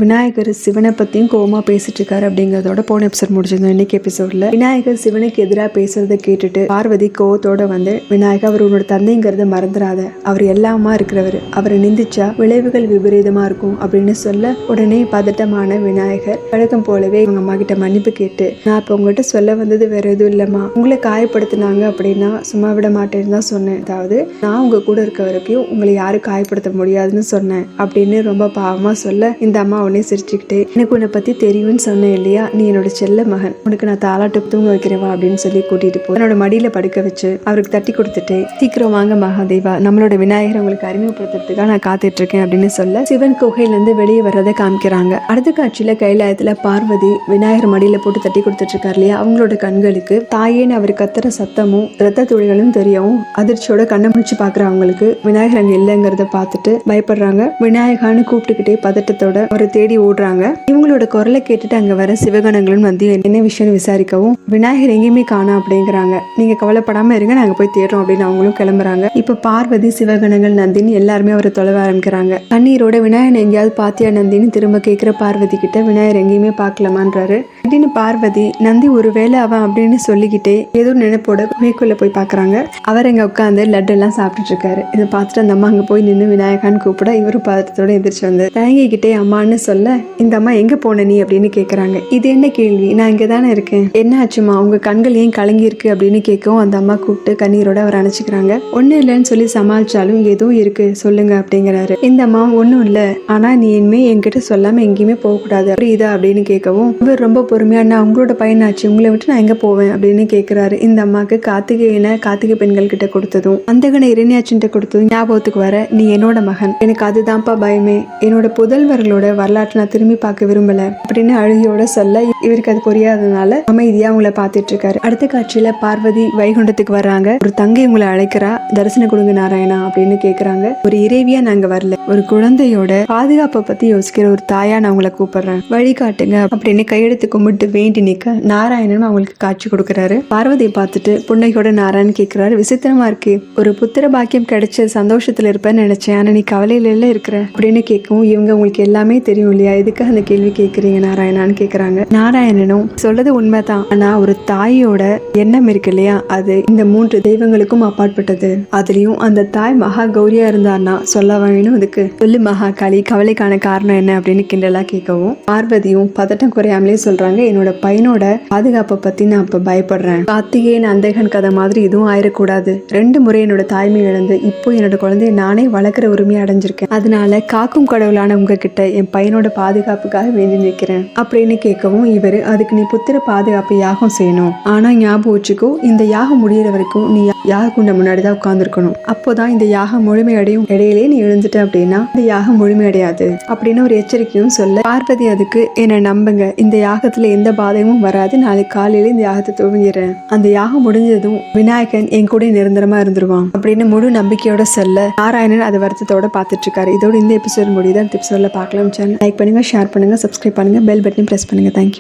விநாயகர் சிவனை பத்தியும் கோவமா பேசிட்டு இருக்காரு அப்படிங்கறதோட போன எபிசோட் முடிச்சிருந்தோம். இன்னைக்கு எபிசோட்ல விநாயகர் சிவனுக்கு எதிராக பேசுறதை கேட்டுட்டு பார்வதி கோவத்தோட வந்து, விநாயகர் அவர் உன்னோட தந்தைங்கிறத மறந்துடாத, அவர் எல்லாமா இருக்கிறவர், அவரை நிந்திச்சா விளைவுகள் விபரீதமா இருக்கும் அப்படின்னு சொல்ல, உடனே பதட்டமான விநாயகர் வழக்கம் போலவே அவங்க அம்மா கிட்ட மன்னிப்பு கேட்டு, நான் இப்ப உங்ககிட்ட சொல்ல வந்தது வேற எதுவும் இல்லம்மா, உங்களை காயப்படுத்தினாங்க அப்படின்னா சும்மா விட மாட்டேன்னு தான் சொன்னேன். அதாவது நான் உங்க கூட இருக்க வரைக்கும் உங்களை யாரும் காயப்படுத்த முடியாதுன்னு சொன்னேன் அப்படின்னு ரொம்ப பாவமா சொல்ல, இந்த அம்மா உடனே சிரிச்சுக்கிட்டே, எனக்கு உன்னை பத்தி தெரியும்னு சொன்னேன் இல்லையா, நீ என்னோட செல்ல மகன், உனக்கு நான் தாலாட்டு தூங்க வைக்கிறவா அப்படின்னு சொல்லி கூட்டிட்டு போய் என்னோட மடியில படுக்க வச்சு அவருக்கு தட்டி கொடுத்துட்டு, சீக்கிரம் வாங்க மகாதேவா, நம்மளோட விநாயகர் உங்களுக்கு அறிமுகப்படுத்துறதுக்காக நான் காத்துட்டு இருக்கேன் அப்படின்னு சொல்ல, சிவன் குகையில இருந்து வெளியே வர்றதை காமிக்கிறாங்க. அடுத்த காட்சியில கைலாயத்துல பார்வதி விநாயகர் மடியில போட்டு தட்டி கொடுத்துட்டு இருக்காரு இல்லையா, அவங்களோட கண்களுக்கு தாயேன்னு அவர் கத்துற சத்தமும் ரத்த துளிகளும் தெரியவும் அதிர்ச்சியோட கண்ணை முடிச்சு பாக்குறவங்களுக்கு விநாயகர் அங்க இல்லைங்கிறத பார்த்துட்டு பயப்படுறாங்க. விநாயகான்னு கூப்பிட்டுக்கிட்டே பதட்டத்தோட அவரை தேடி ஓடுறாங்க. இவங்களோட குரலை கேட்டுட்டு அங்க வர சிவகணங்களும் வந்து என்ன விஷயம் விசாரிக்கவும், விநாயகர் எங்கேயுமே காணோம் அப்படிங்கிறாங்க. நீங்க கவலைப்படாம இருங்க, நாங்க போய் தேடுறோம் அப்படின்னு அவங்களும் கிளம்புறாங்க. இப்ப பார்வதி, சிவகணங்கள், நந்தினி எல்லாருமே அவரை தொலைவ ஆரம்பிக்கிறாங்க. கண்ணீரோட விநாயகர் எங்கேயாவது பாத்தியா நந்தினி திரும்ப கேட்கிற பார்வதி கிட்ட, விநாயகர் எங்கேயுமே பார்க்கலாமான்றாரு. அப்படின்னு பார்வதி, நந்தி ஒருவேளை அவன் அப்படின்னு சொல்லிக்கிட்டே ஏதோ நினைப்போட மேற்கொள்ள போய் பாக்குறாங்க. அவர் அங்க உட்காந்து லட்டு எல்லாம் சாப்பிட்டுட்டு இருக்காரு. இதை பார்த்துட்டு அந்த அம்மா அங்க போய் நின்று விநாயகான்னு கூப்பிட, இவரு பாத்திரத்தோட எந்திரிச்சு வந்து தயங்கிக்கிட்டே அம்மான்னு சொல்ல, இந்த அம்மா எங்க போன நீ அப்படின்னு கேக்குறாங்க. இது என்ன கேள்வி, நான் இங்க தானே இருக்கேன், என்ன ஆச்சுமா, உங்க கண்கள் ஏன் கலங்கி இருக்கு அப்படின்னு கேட்கவும், அந்த அம்மா கூப்பிட்டு கண்ணீரோட அவர் அணைச்சிக்கிறாங்க. ஒன்னும் இல்லைன்னு சொல்லி சமாளிச்சாலும் ஏதோ இருக்கு சொல்லுங்க அப்படிங்கிறாரு. இந்த அம்மா, ஒன்னும் இல்ல, ஆனா நீ இனிமே என்கிட்ட சொல்லாம எங்கேயுமே போக கூடாது புரியுதா அப்படின்னு கேட்கவும், இவர் ரொம்ப பொறுமையா, நான் உங்களோட பையனாச்சு, உங்களை விட்டு நான் எங்க போவேன் அப்படின்னு கேட்கிறாரு. இந்த அம்மாக்கு கார்த்திகை பெண்கள் கிட்ட கொடுத்ததும் அந்தகனை இரணியாச்சுட்ட கொடுத்ததும் ஞாபகத்துக்கு வர, நீ என்னோட மகன், எனக்கு அதுதான்ப்பா பயமே, என்னோட புதல்வர்களோட வரலாற்றை நான் திரும்பி பார்க்க விரும்பல அப்படின்னு அழுகியோட சொல்ல, இவருக்கு அது புரியாததுனால அமைதியா அவங்கள பார்த்துட்டு இருக்காரு. அடுத்த காட்சியில பார்வதி வைகுண்டத்துக்கு வர்றாங்க. ஒரு தங்கை உங்களை அழைக்கிறா, தரிசனம் கொடுங்க நாராயணா அப்படின்னு கேக்குறாங்க. ஒரு இறைவியா நாங்க வரல, ஒரு குழந்தையோட பாதுகாப்பை பத்தி யோசிக்கிற ஒரு தாயா நான் உங்களை கூப்பிடுறேன், வழிகாட்டுங்க அப்படின்னு கையெடுத்து கும்பிட்டு வேண்டி நிக்க நாராயணன் அவங்களுக்கு காட்சி கொடுக்கறாரு. பார்வதியை பார்த்துட்டு புன்னகையோட நாராயணன் கேட்கிறாரு, விசித்திரமா இருக்கு, ஒரு புத்திர பாக்கியம் கிடைச்ச சந்தோஷத்துல இருப்பேன்னு நினைச்சேன், ஆனா நீ கவலையில இருக்கிற அப்படின்னு கேட்கவும், இவங்க உங்களுக்கு எல்லாமே தெரியும் இல்லையா, எதுக்கு அந்த கேள்வி கேட்கறீங்க நாராயணான்னு கேக்குறாங்க. நாராயணனும் சொல்றது உண்மைதான், ஆனா ஒரு தாயோட எண்ணம் இருக்கு இல்லையா, அது இந்த 3 தெய்வங்களுக்கும் அப்பாற்பட்டது. அதுலயும் அந்த தாய் மகா கௌரியா இருந்தார்னா சொல்ல வேணும், இதுக்கு சொல்லு மகா காளி, கவலைக்கான காரணம் என்ன அப்படின்னு கிண்டலா கேட்கவும், பார்வதியும் பதட்டம் குறையாமலே சொல்றாங்க, என்னோட பையனோட பாதுகாப்பை பத்தி நான் இப்ப பயப்படுறேன், கார்த்திகேயன் அந்தகன் கதை மாதிரி இதுவும் ஆயிடக்கூடாது, 2 முறை என்னோட தாய்மை இழந்து இப்போ என்னோட குழந்தைய நானே வளர்க்குற உரிமையை அடைஞ்சிருக்கேன், அதனால காக்கும் கடவுளான உங்ககிட்ட என் பையனோட பாதுகாப்புக்காக வேண்டி நிற்கிறேன் அப்படின்னு கேட்கவும், இவரு அதுக்கு நீ புத்திர பாதுகாப்பு யாகம் செய்யணும், ஆனா ஞாபகம் வச்சுக்கோ, இந்த யாகம் முடியிற வரைக்கும் நீ யாகக்குண்ட முன்னாடிதான் உட்கார்ந்துருக்கணும், அப்போதான் இந்த யாகம் முழுமையடையும், இடையிலே நீ எழுந்துட்ட அப்படின்னா இந்த யாகம் முழுமையடையாது அப்படின்னு ஒரு எச்சரிக்கையும் சொல்ல, பார்வதி அதுக்கு என்னை நம்புங்க, இந்த யாகத்துல எந்த பாதகமும் வராது, நாளைக்கு காலையில இந்த யாகத்தை துவங்கிறேன், அந்த யாகம் முடிஞ்சதும் விநாயகன் என் கூட நிரந்தரமா இருந்துருவான் அப்படின்னு முழு நம்பிக்கையோட சொல்ல, நாராயணன் அதை வருத்தத்தோட பார்த்துட்டு இருக்காரு. இதோட இந்த எபிசோட் முடியுது. அந்த எபிசோட்ல பார்க்கலாம். சேனல் லைக் பண்ணுங்க, ஷேர் பண்ணுங்க, சப்ஸ்கிரைப் பண்ணுங்க, பெல் பட்டனையும் பிரஸ் பண்ணுங்க. தேங்க்யூ.